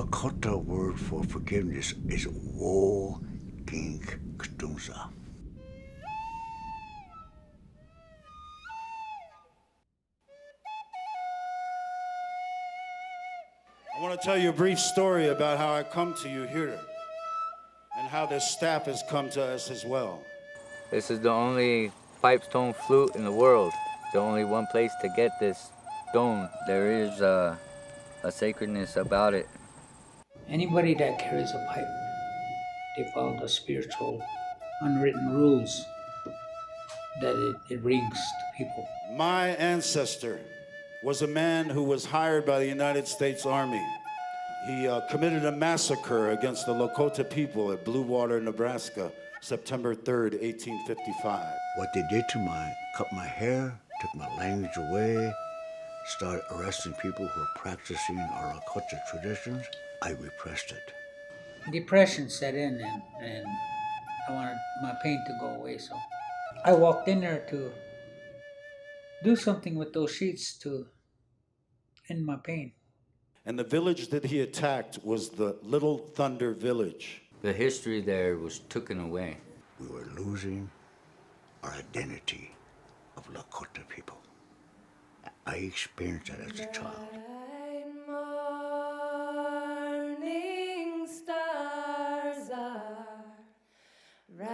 Lakota word for forgiveness is wo gink ktumsa. I want to tell you a brief story about how I come to you here and how this staff has come to us as well. This is the only pipestone flute in the world. The only one place to get this stone. There is a sacredness about it. Anybody that carries a pipe, they follow the spiritual unwritten rules that it brings to people. My ancestor was a man who was hired by the United States Army. He committed a massacre against the Lakota people at Blue Water, Nebraska, September 3rd, 1855. What they did to cut my hair, took my language away, started arresting people who were practicing our Lakota traditions, I repressed it. Depression set in, and I wanted my pain to go away, so I walked in there to do something with those sheets to end my pain. And the village that he attacked was the Little Thunder Village. The history there was taken away. We were losing our identity of Lakota people. I experienced that as a child. Morning stars are rising.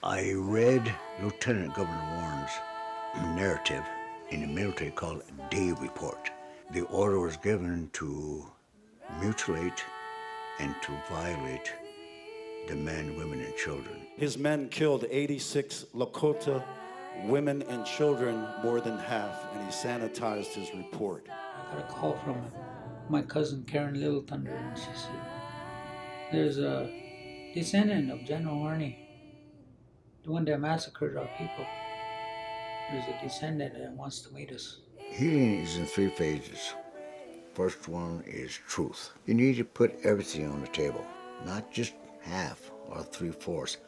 I read Lieutenant Governor Warren's narrative in the military called Day Report. The order was given to mutilate and to violate the men, women, and children. His men killed 86 Lakota women and children, more than half, and he sanitized his report. I got a call from my cousin Karen Little Thunder, and she said, "There's a descendant of General Arnie, the one that massacred our people. There's a descendant that wants to meet us." Healing is in 3 phases. First one is truth. You need to put everything on the table, not just half or 3/4,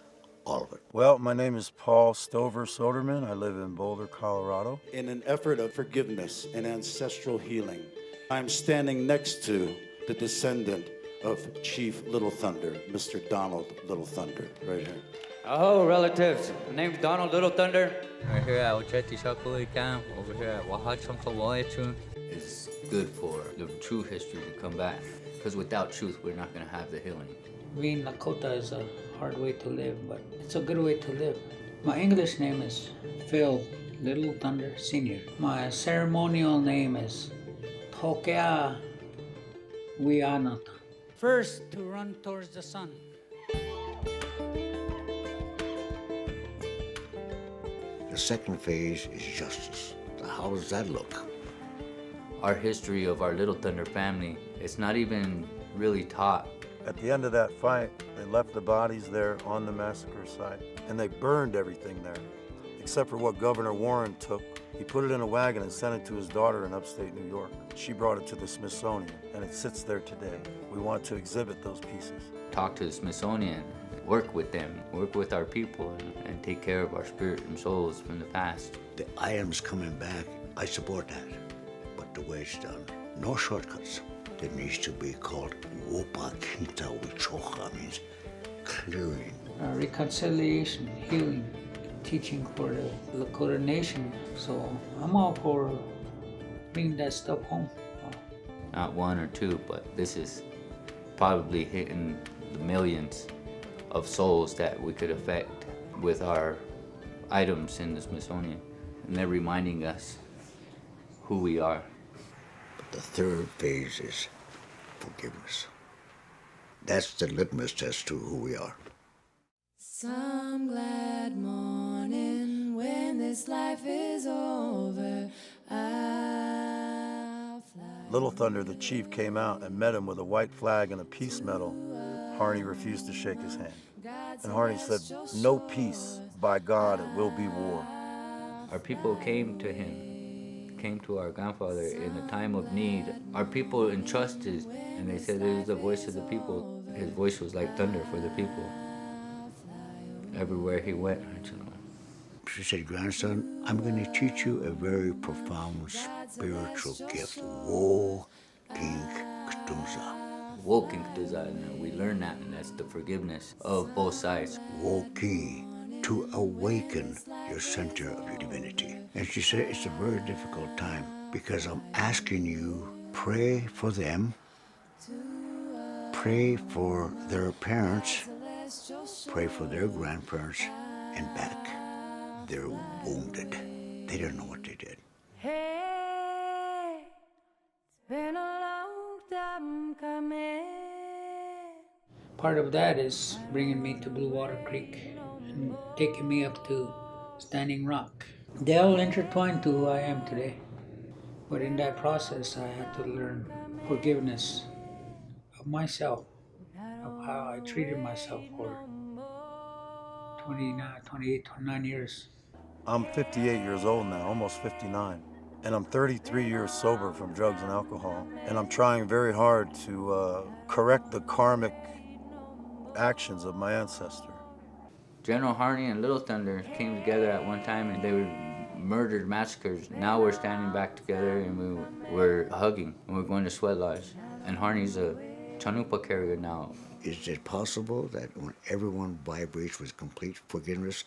all of it. Well, my name is Paul Stover Soderman. I live in Boulder, Colorado. In an effort of forgiveness and ancestral healing, I'm standing next to the descendant of Chief Little Thunder, Mr. Donald Little Thunder, right here. Oh, relatives. My name's Donald Little Thunder. We're here at Ocheti Shakuli Camp, over here at Wahachamkawaechu. It's good for the true history to come back, because without truth, we're not going to have the healing. Being Lakota is a hard way to live, but it's a good way to live. My English name is Phil Little Thunder Sr. My ceremonial name is Tokea Wianata. First, to run towards the sun. The second phase is justice. How does that look? Our history of our Little Thunder family, it's not even really taught. At the end of that fight, they left the bodies there on the massacre site, and they burned everything there, except for what Governor Warren took. He put it in a wagon and sent it to his daughter in upstate New York. She brought it to the Smithsonian, and it sits there today. We want to exhibit those pieces. Talk to the Smithsonian, work with them, work with our people, and take care of our spirit and souls from the past. The items coming back, I support that. But the way it's done, no shortcuts. There needs to be called Wopa Kinta Wichocha, means clearing. Reconciliation, healing, teaching for the Lakota Nation. So I'm all for bringing that stuff home. Not 1 or 2, but this is probably hitting the millions of souls that we could affect with our items in the Smithsonian. And they're reminding us who we are. But the third phase is forgiveness. That's the litmus test to who we are. Some glad morning when this life is over, I'll fly. Little Thunder, the chief, came out and met him with a white flag and a peace medal. Harney refused to shake his hand. And Harney said, "No peace. By God, it will be war." Our people came to him, came to our grandfather in a time of need. Our people entrusted, and they said it is the voice of the people. His voice was like thunder for the people. Everywhere he went, She said, grandson, I'm going to teach you a very profound spiritual gift. Wo King Ktumsa. Woking and we learn that, and that's the forgiveness of both sides. Wo Ki, to awaken your center of your divinity. And she said, it's a very difficult time because I'm asking you, pray for them, pray for their parents, pray for their grandparents, and back. They're wounded. They don't know what they did. Hey, it's been a long time coming. Part of that is bringing me to Blue Water Creek and taking me up to Standing Rock. They all intertwined to who I am today. But in that process, I had to learn forgiveness of myself, of how I treated myself for 29 years. I'm 58 years old now, almost 59. And I'm 33 years sober from drugs and alcohol. And I'm trying very hard to correct the karmic actions of my ancestor. General Harney and Little Thunder came together at one time, and they were murdered massacres. Now we're standing back together, and we're hugging, and we're going to Sweat Lodge. And Harney's a Chanupa carrier now. Is it possible that when everyone vibrates with complete forgiveness,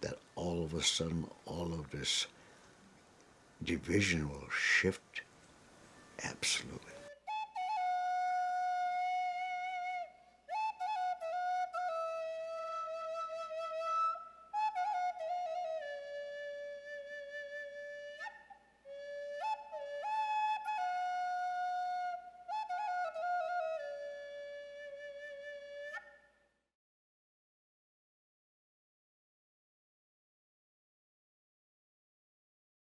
that all of a sudden all of this division will shift? Absolutely.